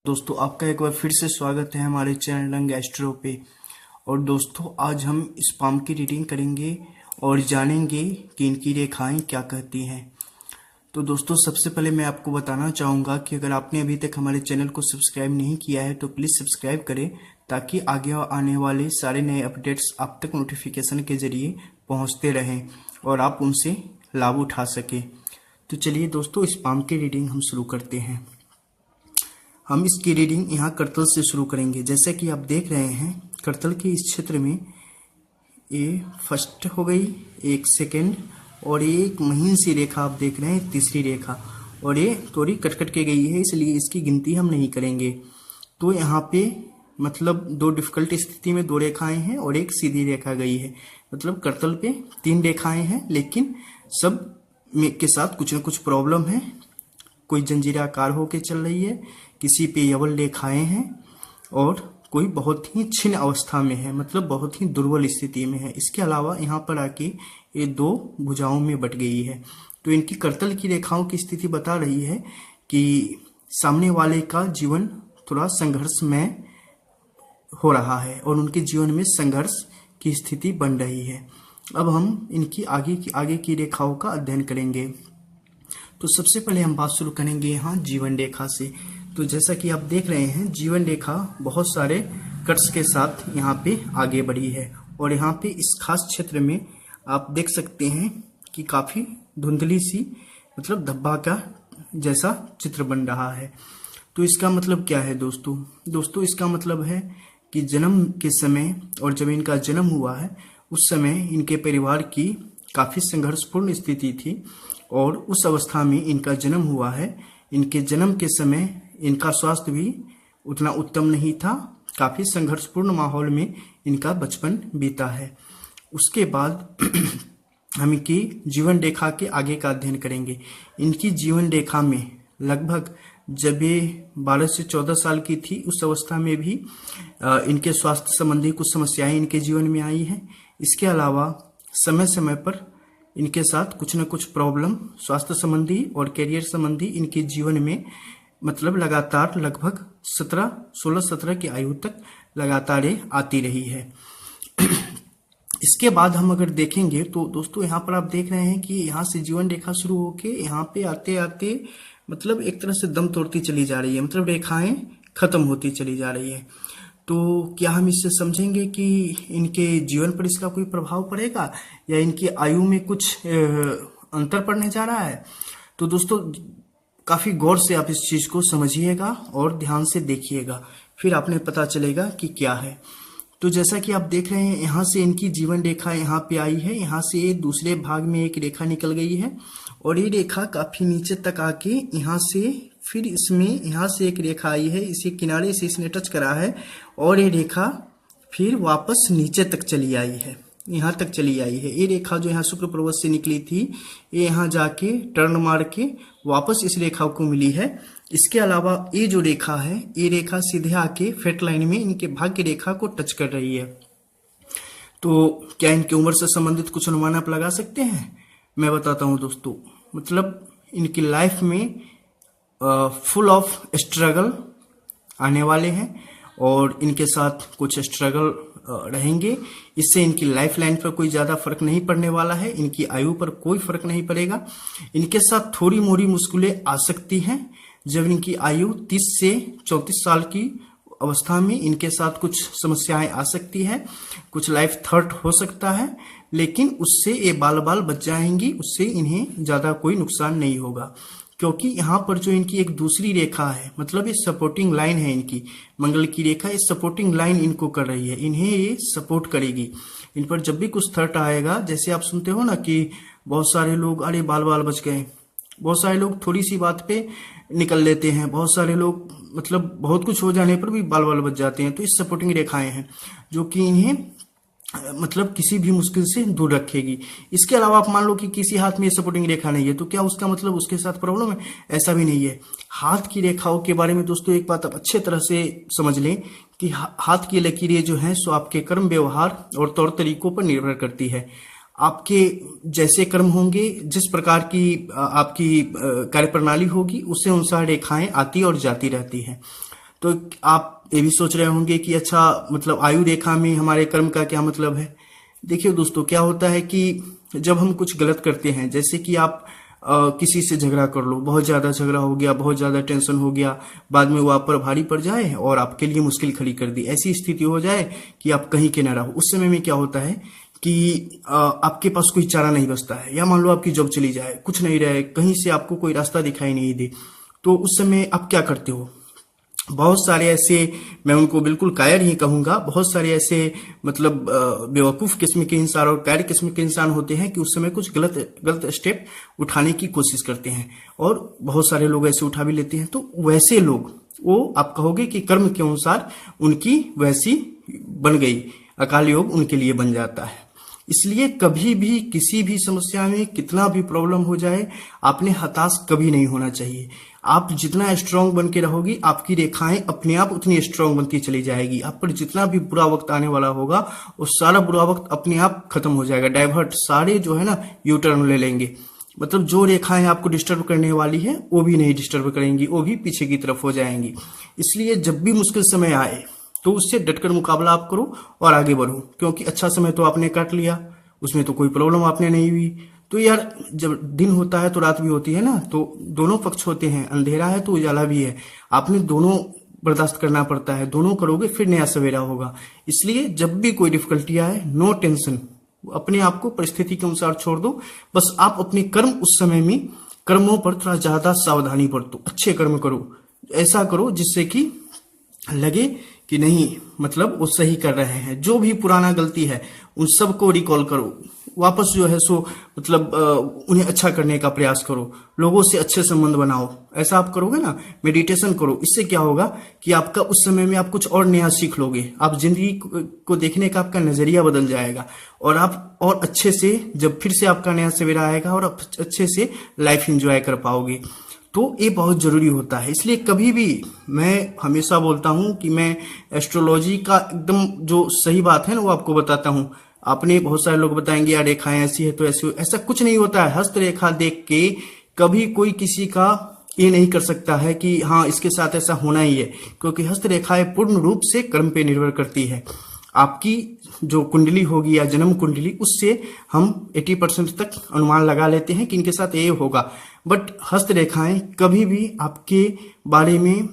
दोस्तों आपका एक बार फिर से स्वागत है हमारे चैनल रंग एस्ट्रो पे। और दोस्तों आज हम इस पाम की रीडिंग करेंगे और जानेंगे कि इनकी रेखाएं क्या कहती हैं। तो दोस्तों सबसे पहले मैं आपको बताना चाहूँगा कि अगर आपने अभी तक हमारे चैनल को सब्सक्राइब नहीं किया है तो प्लीज़ सब्सक्राइब करें, ताकि आगे आने वाले सारे नए अपडेट्स आप तक नोटिफिकेशन के ज़रिए पहुँचते रहें और आप उनसे लाभ उठा सकें। तो चलिए दोस्तों इस पाम की रीडिंग हम शुरू करते हैं। हम इसकी रीडिंग यहाँ करतल से शुरू करेंगे। जैसे कि आप देख रहे हैं करतल के इस क्षेत्र में ये फर्स्ट हो गई, एक सेकेंड, और ये एक महीन सी रेखा आप देख रहे हैं तीसरी रेखा, और ये थोड़ी कट के गई है, इसलिए इसकी गिनती हम नहीं करेंगे। तो यहाँ पे मतलब दो डिफिकल्ट स्थिति में दो रेखाएं हैं और एक सीधी रेखा गई है। मतलब करतल पे तीन रेखाएं हैं, लेकिन सब के साथ कुछ न कुछ प्रॉब्लम है। कोई जंजीराकार होके चल रही है, किसी पे यवल रेखाएं हैं, और कोई बहुत ही क्षीण अवस्था में है, मतलब बहुत ही दुर्बल स्थिति में है। इसके अलावा यहाँ पर आके ये दो भुजाओं में बट गई है। तो इनकी करतल की रेखाओं की स्थिति बता रही है कि सामने वाले का जीवन थोड़ा संघर्षमय हो रहा है और उनके जीवन में संघर्ष की स्थिति बन रही है। अब हम इनकी आगे की रेखाओं का अध्ययन करेंगे। तो सबसे पहले हम बात शुरू करेंगे यहाँ जीवन रेखा से। तो जैसा कि आप देख रहे हैं जीवन रेखा बहुत सारे कट्स के साथ यहाँ पे आगे बढ़ी है, और यहाँ पे इस खास क्षेत्र में आप देख सकते हैं कि काफ़ी धुंधली सी मतलब धब्बा का जैसा चित्र बन रहा है। तो इसका मतलब क्या है दोस्तों इसका मतलब है कि जन्म के समय और जब इनका जन्म हुआ है उस समय इनके परिवार की काफ़ी संघर्षपूर्ण स्थिति थी, और उस अवस्था में इनका जन्म हुआ है। इनके जन्म के समय इनका स्वास्थ्य भी उतना उत्तम नहीं था, काफ़ी संघर्षपूर्ण माहौल में इनका बचपन बीता है। उसके बाद हम इनकी जीवन रेखा के आगे का अध्ययन करेंगे। इनकी जीवन रेखा में लगभग जब ये 12 से 14 साल की थी उस अवस्था में भी इनके स्वास्थ्य संबंधी कुछ समस्याएं इनके जीवन में आई हैं। इसके अलावा समय समय पर इनके साथ कुछ न कुछ प्रॉब्लम स्वास्थ्य संबंधी और करियर संबंधी इनके जीवन में मतलब लगातार लगभग 16-17 की आयु तक लगातार आती रही है। इसके बाद हम अगर देखेंगे तो दोस्तों यहाँ पर आप देख रहे हैं कि यहाँ से जीवन रेखा शुरू होके यहाँ पे आते आते मतलब एक तरह से दम तोड़ती चली जा रही है, मतलब रेखाएं खत्म होती चली जा रही है। तो क्या हम इससे समझेंगे कि इनके जीवन पर इसका कोई प्रभाव पड़ेगा या इनकी आयु में कुछ अंतर पड़ने जा रहा है? तो दोस्तों काफ़ी गौर से आप इस चीज़ को समझिएगा और ध्यान से देखिएगा, फिर आपने पता चलेगा कि क्या है। तो जैसा कि आप देख रहे हैं यहाँ से इनकी जीवन रेखा यहाँ पे आई है, यहाँ से दूसरे भाग में एक रेखा निकल गई है, और ये रेखा काफ़ी नीचे तक आके यहाँ से फिर इसमें यहाँ से एक रेखा आई है, इसी किनारे से इसने टच करा है, और ये रेखा फिर वापस नीचे तक चली आई है, यहाँ तक चली आई है। ये रेखा जो यहाँ शुक्र पर्वत से निकली थी ये यहाँ जाके टर्न मार के वापस इस रेखा को मिली है। इसके अलावा ये जो रेखा है ये रेखा सीधे आके फेट लाइन में इनके भाग्य रेखा को टच कर रही है। तो क्या इनकी उम्र से संबंधित कुछ अनुमान आप लगा सकते हैं? मैं बताता हूँ दोस्तों, मतलब इनकी लाइफ में फुल ऑफ स्ट्रगल आने वाले हैं और इनके साथ कुछ स्ट्रगल रहेंगे। इससे इनकी लाइफ लाइन पर कोई ज़्यादा फर्क नहीं पड़ने वाला है, इनकी आयु पर कोई फर्क नहीं पड़ेगा। इनके साथ थोड़ी मोड़ी मुश्किलें आ सकती हैं जब इनकी आयु 30 से 34 साल की अवस्था में इनके साथ कुछ समस्याएं आ सकती है, कुछ लाइफ थर्ट हो सकता है, लेकिन उससे ये बाल बच जाएंगी, उससे इन्हें ज़्यादा कोई नुकसान नहीं होगा। क्योंकि यहाँ पर जो इनकी एक दूसरी रेखा है, मतलब ये सपोर्टिंग लाइन है इनकी, मंगल की रेखा इस सपोर्टिंग लाइन इनको कर रही है, इन्हें ये सपोर्ट करेगी। इन पर जब भी कुछ थर्ट आएगा, जैसे आप सुनते हो ना कि बहुत सारे लोग अरे बाल बच गए, बहुत सारे लोग थोड़ी सी बात पे निकल लेते हैं, बहुत सारे लोग मतलब बहुत कुछ हो जाने पर भी बाल बच जाते हैं। तो इस सपोर्टिंग रेखाएं हैं जो कि इन्हें मतलब किसी भी मुश्किल से दूर रखेगी। इसके अलावा आप मान लो कि किसी हाथ में ये सपोर्टिंग रेखा नहीं है, तो क्या उसका मतलब उसके साथ प्रॉब्लम है? ऐसा भी नहीं है। हाथ की रेखाओं के बारे में दोस्तों एक बात आप अच्छे तरह से समझ लें कि हाथ की लकीरें जो हैं सो आपके कर्म व्यवहार और तौर तरीकों पर निर्भर करती है। आपके जैसे कर्म होंगे, जिस प्रकार की आपकी कार्यप्रणाली होगी, उससे अनुसार रेखाएं आती और जाती रहती हैं। तो आप ये भी सोच रहे होंगे कि अच्छा मतलब आयु रेखा में हमारे कर्म का क्या मतलब है। देखिए दोस्तों, क्या होता है कि जब हम कुछ गलत करते हैं, जैसे कि आप किसी से झगड़ा कर लो, बहुत ज्यादा झगड़ा हो गया, बहुत ज्यादा टेंशन हो गया, बाद में वो आप पर भारी पड़ जाए और आपके लिए मुश्किल खड़ी कर दी, ऐसी स्थिति हो जाए कि आप कहीं के न रहो। उस समय में क्या होता है कि आपके पास कोई चारा नहीं बचता है, या मान लो आपकी जॉब चली जाए, कुछ नहीं रहे, कहीं से आपको कोई रास्ता दिखाई नहीं दे, तो उस समय आप क्या करते हो। बहुत सारे ऐसे, मैं उनको बिल्कुल कायर ही कहूंगा, बहुत सारे ऐसे मतलब बेवकूफ किस्म के इंसान और कायर किस्म के इंसान होते हैं कि उस समय कुछ गलत गलत स्टेप उठाने की कोशिश करते हैं, और बहुत सारे लोग ऐसे उठा भी लेते हैं। तो वैसे लोग, वो आप कहोगे कि कर्म के अनुसार उनकी वैसी बन गई, अकाल योग उनके लिए बन जाता है। इसलिए कभी भी किसी भी समस्या में कितना भी प्रॉब्लम हो जाए, आपने हताश कभी नहीं होना चाहिए। आप जितना स्ट्रांग बन के रहोगी, आपकी रेखाएं अपने आप उतनी स्ट्रांग बनती चली जाएगी। आप पर जितना भी बुरा वक्त आने वाला होगा, वो सारा बुरा वक्त अपने आप खत्म हो जाएगा। डाइवर्ट सारे जो है ना, यू टर्न ले लेंगे। मतलब जो रेखाएं आपको डिस्टर्ब करने वाली है, वो भी नहीं डिस्टर्ब करेंगी, वो भी पीछे की तरफ हो जाएंगी। इसलिए जब भी मुश्किल समय आए तो उससे डटकर मुकाबला आप करो और आगे बढ़ो, क्योंकि अच्छा समय तो आपने काट लिया, उसमें तो कोई प्रॉब्लम आपने नहीं हुई। तो यार, जब दिन होता है तो रात भी होती है ना, तो दोनों पक्ष होते हैं, अंधेरा है तो उजाला भी है, आपने दोनों बर्दाश्त करना पड़ता है, दोनों करोगे फिर नया सवेरा होगा। इसलिए जब भी कोई डिफिकल्टी आए, नो टेंशन, अपने आप को परिस्थिति के अनुसार छोड़ दो। बस आप अपने कर्म उस समय में, कर्मों पर थोड़ा ज्यादा सावधानी बरतो, अच्छे कर्म करो, ऐसा करो जिससे कि लगे कि नहीं, मतलब वो सही कर रहे हैं। जो भी पुराना गलती है उन सबको रिकॉल करो, वापस जो है सो मतलब उन्हें अच्छा करने का प्रयास करो, लोगों से अच्छे संबंध बनाओ। ऐसा आप करोगे ना, मेडिटेशन करो, इससे क्या होगा कि आपका उस समय में आप कुछ और नया सीख लोगे, आप जिंदगी को देखने का आपका नजरिया बदल जाएगा, और आप और अच्छे से, जब फिर से आपका नया सवेरा आएगा, और आप अच्छे से लाइफ एंजॉय कर पाओगे। तो ये बहुत जरूरी होता है। इसलिए कभी भी मैं हमेशा बोलता हूं कि मैं एस्ट्रोलॉजी का एकदम जो सही बात है ना, वो आपको बताता हूं। आपने, बहुत सारे लोग बताएंगे यार रेखाएं ऐसी है तो ऐसी, ऐसा कुछ नहीं होता है। हस्तरेखा देख के कभी कोई किसी का ये नहीं कर सकता है कि हाँ इसके साथ ऐसा होना ही है, क्योंकि हस्तरेखाएं पूर्ण रूप से कर्म पे निर्भर करती है। आपकी जो कुंडली होगी या जन्म कुंडली, उससे हम 80% तक अनुमान लगा लेते हैं कि इनके साथ ये होगा, बट हस्तरेखाएं कभी भी आपके बारे में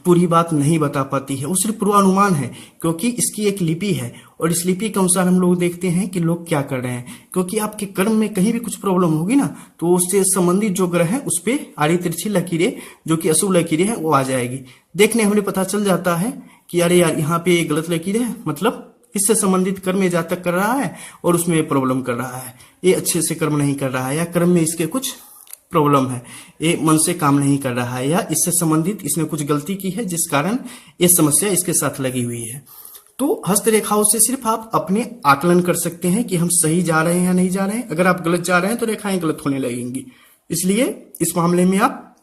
पूरी बात नहीं बता पाती है, वो सिर्फ पूर्वानुमान है, क्योंकि इसकी एक लिपि है, और इस लिपि के अनुसार हम लोग देखते हैं कि लोग क्या कर रहे हैं। क्योंकि आपके कर्म में कहीं भी कुछ प्रॉब्लम होगी ना, तो उससे संबंधित जो ग्रह है उस पे आड़ी तिरछी लकीरें, जो कि अशुभ लकीरें हैं, वो आ जाएगी। देखने हमें पता चल जाता है कि अरे यार यहाँ पे ये गलत लकीर है, मतलब इससे संबंधित कर्म ये जातक कर रहा है और उसमें प्रॉब्लम कर रहा है, ये अच्छे से कर्म नहीं कर रहा है, या कर्म में इसके कुछ प्रॉब्लम है, ये मन से काम नहीं कर रहा है, या इससे संबंधित इसने कुछ गलती की है जिस कारण ये समस्या इसके साथ लगी हुई है। तो हस्तरेखाओं से सिर्फ आप अपने आकलन कर सकते हैं कि हम सही जा रहे हैं या नहीं जा रहे हैं। अगर आप गलत जा रहे हैं तो रेखाएं गलत होने लगेंगी। इसलिए इस मामले में आप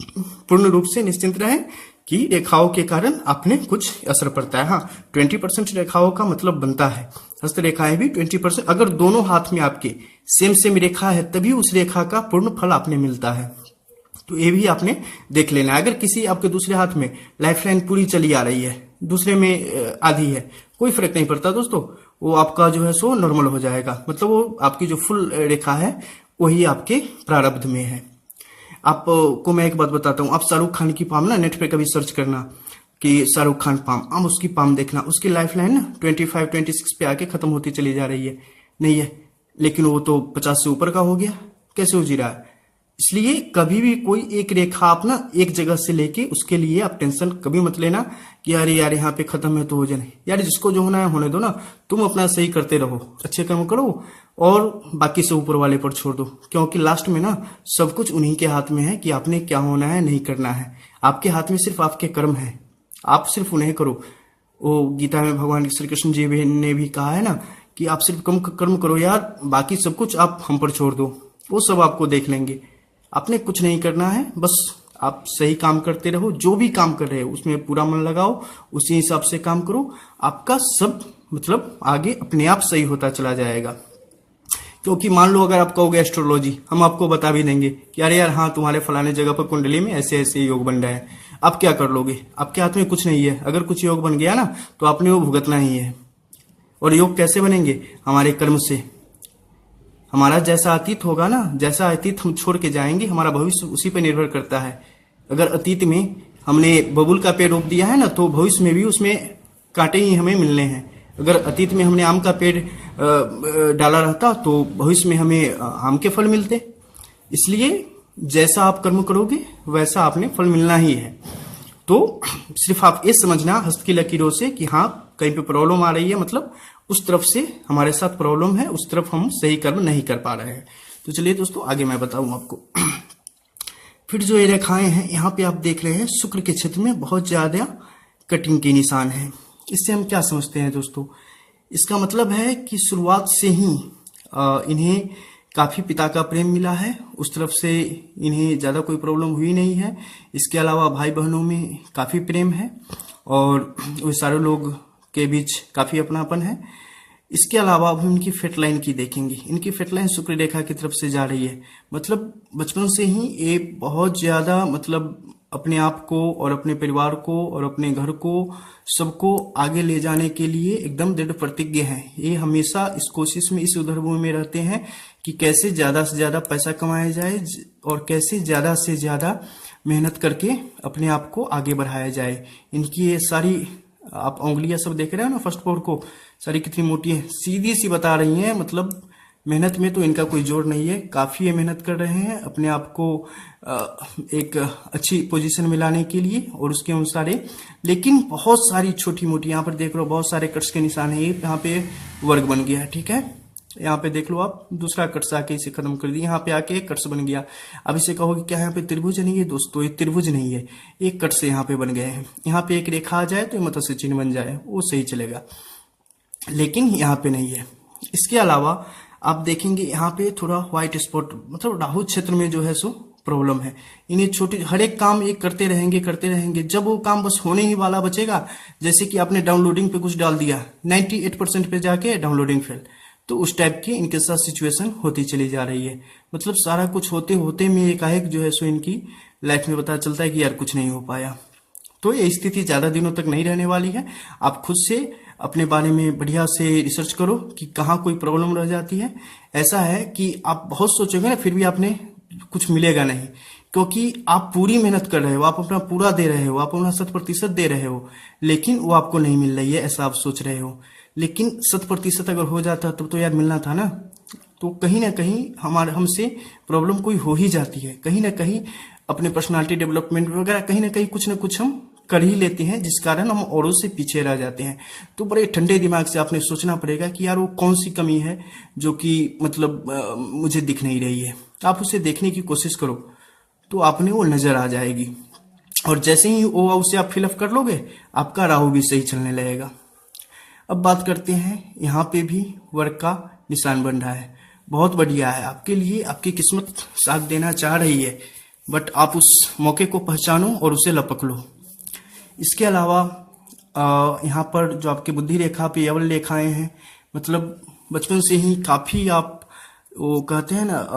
पूर्ण रूप से निश्चिंत रहें कि रेखाओं के कारण आपने कुछ असर पड़ता है। हाँ, 20% रेखाओं का मतलब बनता है, हस्तरेखाएं भी 20%। अगर दोनों हाथ में आपके सेम रेखा है, तभी उस रेखा का पूर्ण फल आपने मिलता है। तो ये भी आपने देख लेना है। अगर किसी आपके दूसरे हाथ में लाइफ लाइन पूरी चली आ रही है, दूसरे में आधी है, कोई फर्क नहीं पड़ता दोस्तों, वो आपका जो है सो नॉर्मल हो जाएगा। मतलब वो आपकी जो फुल रेखा है वही आपके प्रारब्ध में है। आपको मैं एक बात बताता हूँ, आप शाहरुख खान की पाम ना नेट पे कभी सर्च करना कि शाहरुख खान पाम, आप उसकी पाम देखना, उसकी लाइफ लाइन ना 25-26 पे आके खत्म होती चली जा रही है, नहीं है, लेकिन वो तो 50 से ऊपर का हो गया, कैसे हो जी रहा है। इसलिए कभी भी कोई एक रेखा आप ना एक जगह से लेके उसके लिए आप टेंशन कभी मत लेना कि अरे यार यहाँ पे खत्म है तो हो जाए। यार जिसको जो होना है होने दो ना, तुम अपना सही करते रहो, अच्छे कर्म करो और बाकी सब ऊपर वाले पर छोड़ दो, क्योंकि लास्ट में ना सब कुछ उन्हीं के हाथ में है कि आपने क्या होना है नहीं करना है। आपके हाथ में सिर्फ आपके कर्म है, आप सिर्फ उन्हें करो। वो गीता में भगवान श्री कृष्ण जी ने भी कहा है ना कि आप सिर्फ कर्म करो यार, बाकी सब कुछ आप हम पर छोड़ दो, वो सब आपको देख लेंगे। आपने कुछ नहीं करना है, बस आप सही काम करते रहो, जो भी काम कर रहे हो उसमें पूरा मन लगाओ, उसी हिसाब से काम करो, आपका सब मतलब आगे अपने आप सही होता चला जाएगा। क्योंकि मान लो अगर आप कहोगे एस्ट्रोलॉजी, हम आपको बता भी देंगे कि अरे यार हाँ तुम्हारे फलाने जगह पर कुंडली में ऐसे ऐसे योग बन रहा है, आप क्या कर लोगे? आपके हाथ में कुछ नहीं है। अगर कुछ योग बन गया ना तो आपने वो भुगतना ही है। और योग कैसे बनेंगे? हमारे कर्म से। हमारा जैसा अतीत होगा ना, जैसा अतीत हम छोड़ के जाएंगे, हमारा भविष्य उसी पर निर्भर करता है। अगर अतीत में हमने बबूल का पेड़ रोप दिया है ना, तो भविष्य में भी उसमें कांटे ही हमें मिलने हैं। अगर अतीत में हमने आम का पेड़ डाला रहता तो भविष्य में हमें आम के फल मिलते। इसलिए जैसा आप कर्म करोगे वैसा आपने फल मिलना ही है। तो सिर्फ आप ये समझना हस्त की लकीरों से कि हाँ कहीं पे प्रॉब्लम आ रही है, मतलब उस तरफ से हमारे साथ प्रॉब्लम है, उस तरफ हम सही कर्म नहीं कर पा रहे हैं। तो चलिए दोस्तों आगे मैं बताऊं आपको। फिर जो ये रेखाएं हैं यहाँ पे आप देख रहे हैं शुक्र के क्षेत्र में बहुत ज्यादा कटिंग के निशान है। इससे हम क्या समझते हैं दोस्तों? इसका मतलब है कि शुरुआत से ही इन्हें काफी पिता का प्रेम मिला है, उस तरफ से इन्हें ज्यादा कोई प्रॉब्लम हुई नहीं है। इसके अलावा भाई बहनों में काफी प्रेम है और वो सारे लोग के बीच काफी अपनापन है। इसके अलावा अब हम इनकी फेट लाइन की देखेंगे। इनकी फेट लाइन शुक्र रेखा की तरफ से जा रही है, मतलब बचपन से ही ये बहुत ज्यादा मतलब अपने आप को और अपने परिवार को और अपने घर को सबको आगे ले जाने के लिए एकदम दृढ़ प्रतिज्ञ हैं। ये हमेशा इस कोशिश में, इस उधरभूमि में रहते हैं कि कैसे ज्यादा से ज्यादा पैसा कमाया जाए और कैसे ज्यादा से ज्यादा मेहनत करके अपने आप को आगे बढ़ाया जाए। इनकी ये सारी आप उंगलियां सब देख रहे हो ना फर्स्ट फ्लोर को, सारी कितनी मोटी है, सीधी सी बता रही हैं। मतलब मेहनत में तो इनका कोई जोर नहीं है, काफी ये मेहनत कर रहे हैं अपने आप को एक अच्छी पोजीशन में लाने के लिए और उसके अनुसार। लेकिन बहुत सारी छोटी मोटी, यहाँ पर देख लो बहुत सारे कट्स के निशान है। यहाँ पे वर्ग बन गया, ठीक है, यहाँ पे देख लो आप, दूसरा कट्स आके इसे खत्म कर दिया, यहाँ पे आके कट्स बन गया। अब इसे कहोगे क्या यहाँ पे त्रिभुज नहीं है? दोस्तों ये त्रिभुज नहीं है, एक कट से यहाँ पे बन गए हैं। यहाँ पे एक रेखा आ जाए तो मत्स्य चिन्ह बन जाए, वो सही चलेगा, लेकिन यहाँ पे नहीं है। इसके अलावा आप देखेंगे यहाँ पे थोड़ा व्हाइट स्पॉट, मतलब राहु क्षेत्र में जो है सो प्रॉब्लम है। इन्हें छोटे हर एक काम एक करते रहेंगे, जब वो काम बस होने ही वाला बचेगा, जैसे कि आपने डाउनलोडिंग पे कुछ डाल दिया, 98% पे जाके डाउनलोडिंग फेल, तो उस टाइप की इनके साथ सिचुएशन होती चली जा रही है। मतलब सारा कुछ होते होते में एकाएक जो है सो इनकी लाइफ में पता चलता है कि यार कुछ नहीं हो पाया। तो ये स्थिति ज्यादा दिनों तक नहीं रहने वाली है। आप खुद से अपने बारे में बढ़िया से रिसर्च करो कि कहाँ कोई प्रॉब्लम रह जाती है। ऐसा है कि आप बहुत सोचोगे ना, फिर भी आपने कुछ मिलेगा नहीं, क्योंकि आप पूरी मेहनत कर रहे हो, आप अपना पूरा दे रहे हो, आप अपना 100% दे रहे हो, लेकिन वो आपको नहीं मिल रही है, ऐसा आप सोच रहे हो। लेकिन 100% अगर हो जाता तब तो यार मिलना था ना। तो कहीं ना कहीं हमसे प्रॉब्लम कोई हो ही जाती है, कहीं ना कहीं अपने पर्सनालिटी डेवलपमेंट वगैरह कहीं ना कहीं कुछ ना कुछ हम कर ही लेते हैं, जिस कारण हम औरों से पीछे रह जाते हैं। तो बड़े ठंडे दिमाग से आपने सोचना पड़ेगा कि यार वो कौन सी कमी है जो कि मतलब मुझे दिख नहीं रही है। आप उसे देखने की कोशिश करो तो आपने वो नजर आ जाएगी, और जैसे ही वो उसे आप फिलअप कर लोगे आपका राहु भी सही चलने लगेगा। अब बात करते हैं, यहाँ पे भी वर्ग का निशान बन रहा है, बहुत बढ़िया है आपके लिए, आपकी किस्मत साथ देना चाह रही है, बट आप उस मौके को पहचानो और उसे लपक लो। इसके अलावा यहाँ पर जो आपके बुद्धि रेखा पे अवल रेखाएं हैं, मतलब बचपन से ही काफी आप वो कहते हैं ना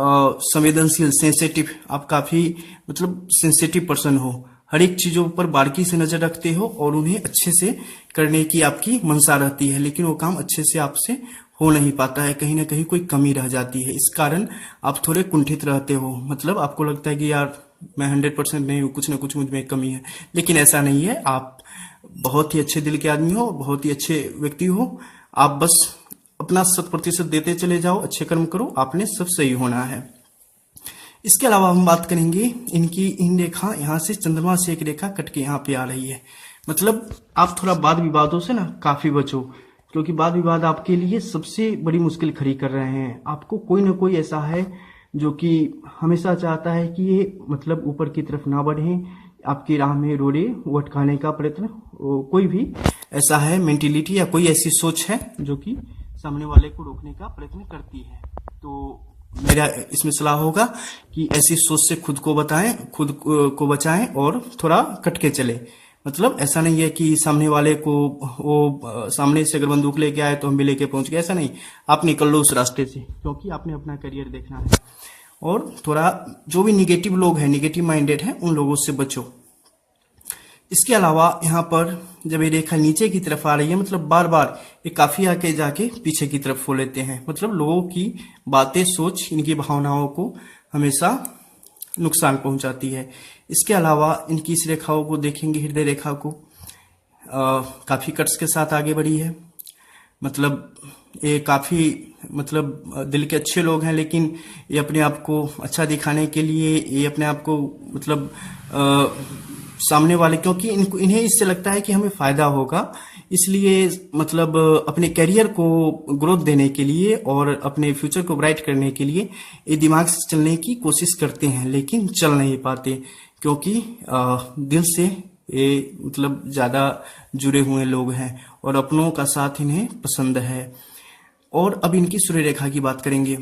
संवेदनशील, सेंसिटिव, आप काफी मतलब सेंसिटिव पर्सन हो, हर एक चीजों पर बारीकी से नजर रखते हो और उन्हें अच्छे से करने की आपकी मनसा रहती है, लेकिन वो काम अच्छे से आपसे हो नहीं पाता है, कहीं ना कहीं कोई कमी रह जाती है। इस कारण आप थोड़े कुंठित रहते हो, मतलब आपको लगता है कि यार मैं 100% नहीं हूँ, कुछ ना कुछ मुझ में कमी है, लेकिन ऐसा नहीं है। आप बहुत ही अच्छे दिल के आदमी हो, बहुत ही अच्छे व्यक्ति हो, आप बस अपना 100% देते चले जाओ, अच्छे कर्म करो, आपने सब सही होना है। इसके अलावा हम बात करेंगे इनकी इन रेखा, यहाँ से चंद्रमा से एक रेखा कट के यहाँ पे आ रही है, मतलब आप थोड़ा वाद विवादों से ना काफी बचो, क्योंकि वाद विवाद आपके लिए सबसे बड़ी मुश्किल खड़ी कर रहे हैं। आपको कोई ना कोई ऐसा है जो कि हमेशा चाहता है कि ये मतलब ऊपर की तरफ ना बढ़े, आपकी राह में रोड़े, वो अटकाने का प्रयत्न, कोई भी ऐसा है मेंटेलिटी या कोई ऐसी सोच है जो कि सामने वाले को रोकने का प्रयत्न करती है। तो मेरा इसमें सलाह होगा कि ऐसी सोच से खुद को बचाएं और थोड़ा कट के चले, मतलब ऐसा नहीं है कि सामने वाले को वो सामने से अगर बंदूक लेके आए तो हम भी लेके पहुंच गए, ऐसा नहीं। आप निकल लो उस रास्ते से, क्योंकि आपने अपना करियर देखना है। और थोड़ा जो भी निगेटिव लोग हैं, निगेटिव माइंडेड हैं, उन लोगों से बचो। इसके अलावा यहाँ पर जब ये रेखा नीचे की तरफ आ रही है, मतलब बार बार ये काफी आके जाके पीछे की तरफ हो लेते हैं, मतलब लोगों की बातें, सोच, इनकी भावनाओं को हमेशा नुकसान पहुंचाती है। इसके अलावा इनकी इस रेखाओं को देखेंगे, हृदय रेखा को काफी कट्स के साथ आगे बढ़ी है। मतलब ये काफी मतलब दिल के अच्छे लोग हैं, लेकिन ये अपने आप को अच्छा दिखाने के लिए, ये अपने आप को मतलब सामने वाले, क्योंकि इन्हें इससे लगता है कि हमें फायदा होगा, इसलिए मतलब अपने करियर को ग्रोथ देने के लिए और अपने फ्यूचर को ब्राइट करने के लिए ये दिमाग से चलने की कोशिश करते हैं, लेकिन चल नहीं पाते, क्योंकि दिल से ये मतलब ज्यादा जुड़े हुए लोग हैं और अपनों का साथ इन्हें पसंद है। और अब इनकी सूर्य रेखा की बात करेंगे।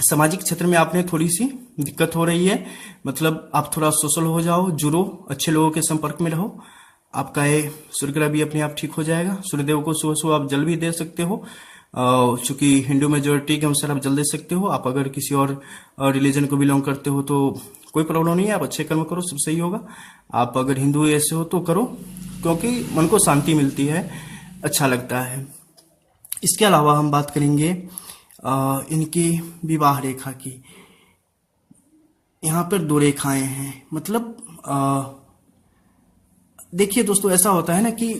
सामाजिक क्षेत्र में आपने थोड़ी सी दिक्कत हो रही है, मतलब आप थोड़ा सोशल हो जाओ, जुड़ो, अच्छे लोगों के संपर्क में रहो, आपका ये सूर्य ग्रह भी अपने आप ठीक हो जाएगा। सूर्यदेव को सुबह सुबह आप जल भी दे सकते हो, चूंकि हिंदू मेजोरिटी के अनुसार आप जल दे सकते हो। आप अगर किसी और रिलीजन को बिलोंग करते हो तो कोई प्रॉब्लम नहीं है, आप अच्छे कर्म करो, सब सही होगा। आप अगर हिंदू ऐसे हो तो करो, क्योंकि मन को शांति मिलती है, अच्छा लगता है। इसके अलावा हम बात करेंगे इनकी विवाह रेखा की। यहाँ पर 2 रेखाएं हैं, मतलब देखिए दोस्तों, ऐसा होता है ना कि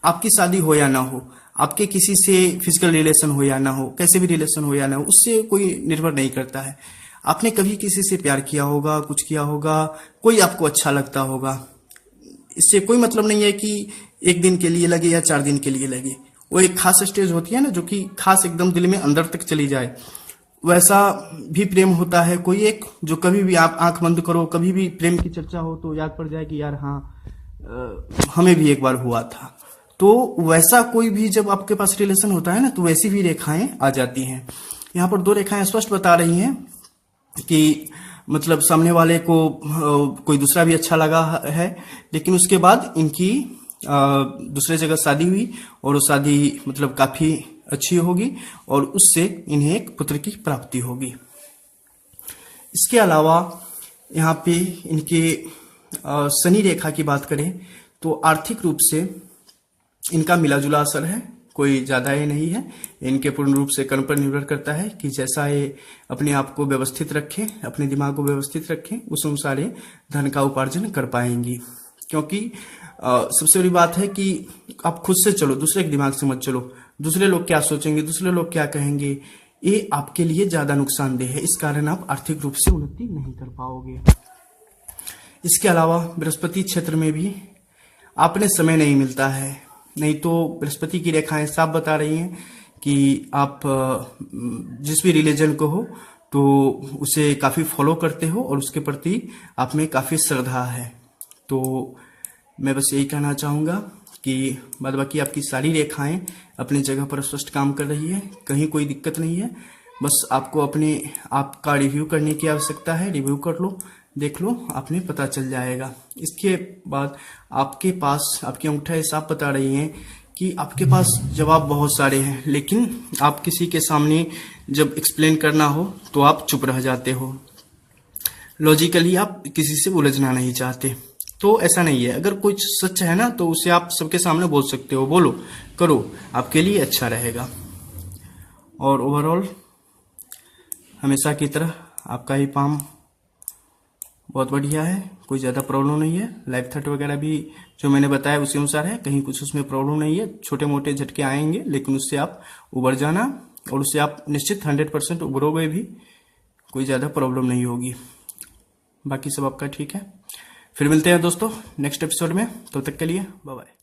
आपकी शादी हो या ना हो, आपके किसी से फिजिकल रिलेशन हो या ना हो, कैसे भी रिलेशन हो या ना हो, उससे कोई निर्भर नहीं करता है। आपने कभी किसी से प्यार किया होगा, कुछ किया होगा, कोई आपको अच्छा लगता होगा, इससे कोई मतलब नहीं है कि 1 दिन के लिए लगे या 4 दिन के लिए लगे। वो एक खास स्टेज होती है ना, जो कि खास एकदम दिल में अंदर तक चली जाए। वैसा भी प्रेम होता है कोई एक, जो कभी भी आप आंख बंद करो, कभी भी प्रेम की चर्चा हो तो याद पड़ जाए कि यार हाँ, हमें भी एक बार हुआ था। तो वैसा कोई भी जब आपके पास रिलेशन होता है ना, तो वैसी भी रेखाएं आ जाती हैं। यहाँ पर 2 रेखाएं स्पष्ट बता रही हैं कि मतलब सामने वाले को कोई दूसरा भी अच्छा लगा है, लेकिन उसके बाद इनकी दूसरे जगह शादी हुई और वो शादी मतलब काफी अच्छी होगी और उससे इन्हें एक पुत्र की प्राप्ति होगी। इसके अलावा यहाँ पे इनके शनि रेखा की बात करें तो आर्थिक रूप से इनका मिला जुला असर है, कोई ज्यादा ये नहीं है। इनके पूर्ण रूप से कर्म पर निर्भर करता है कि जैसा ये अपने आप को व्यवस्थित रखें, अपने दिमाग को व्यवस्थित रखें, उस अनुसार ये धन का उपार्जन कर पाएंगी। क्योंकि सबसे बड़ी बात है कि आप खुद से चलो, दूसरे के दिमाग से मत चलो। दूसरे लोग क्या सोचेंगे, दूसरे लोग क्या कहेंगे, ये आपके लिए ज्यादा नुकसानदेह है। इस कारण आप आर्थिक रूप से उन्नति नहीं कर पाओगे। इसके अलावा बृहस्पति क्षेत्र में भी आपने समय नहीं मिलता है, नहीं तो बृहस्पति की रेखाएं साफ बता रही हैं कि आप जिस भी रिलीजन को हो तो उसे काफी फॉलो करते हो और उसके प्रति आप में काफी श्रद्धा है। तो मैं बस यही कहना चाहूंगा कि बाद बाकी आपकी सारी रेखाएं अपनी जगह पर स्पष्ट काम कर रही है, कहीं कोई दिक्कत नहीं है। बस आपको अपने आप का रिव्यू करने की आवश्यकता है, रिव्यू कर लो, देख लो, आपने पता चल जाएगा। इसके बाद आपके पास आपकी अंगूठा साफ बता रही हैं कि आपके पास जवाब बहुत सारे हैं, लेकिन आप किसी के सामने जब एक्सप्लेन करना हो तो आप चुप रह जाते हो। लॉजिकली आप किसी से उलझना नहीं चाहते। तो ऐसा नहीं है, अगर कुछ सच है ना तो उसे आप सबके सामने बोल सकते हो, बोलो, करो, आपके लिए अच्छा रहेगा। और ओवरऑल हमेशा की तरह आपका ही पाम बहुत बढ़िया है, कोई ज़्यादा प्रॉब्लम नहीं है। लाइफ थ्रेट वगैरह भी जो मैंने बताया उसी अनुसार है, कहीं कुछ उसमें प्रॉब्लम नहीं है। छोटे मोटे झटके आएंगे, लेकिन उससे आप उबर जाना और उससे आप निश्चित 100% उबरोगे भी, कोई ज़्यादा प्रॉब्लम नहीं होगी। बाकी सब आपका ठीक है। फिर मिलते हैं दोस्तों नेक्स्ट एपिसोड में, तब तक के लिए बाय बाय।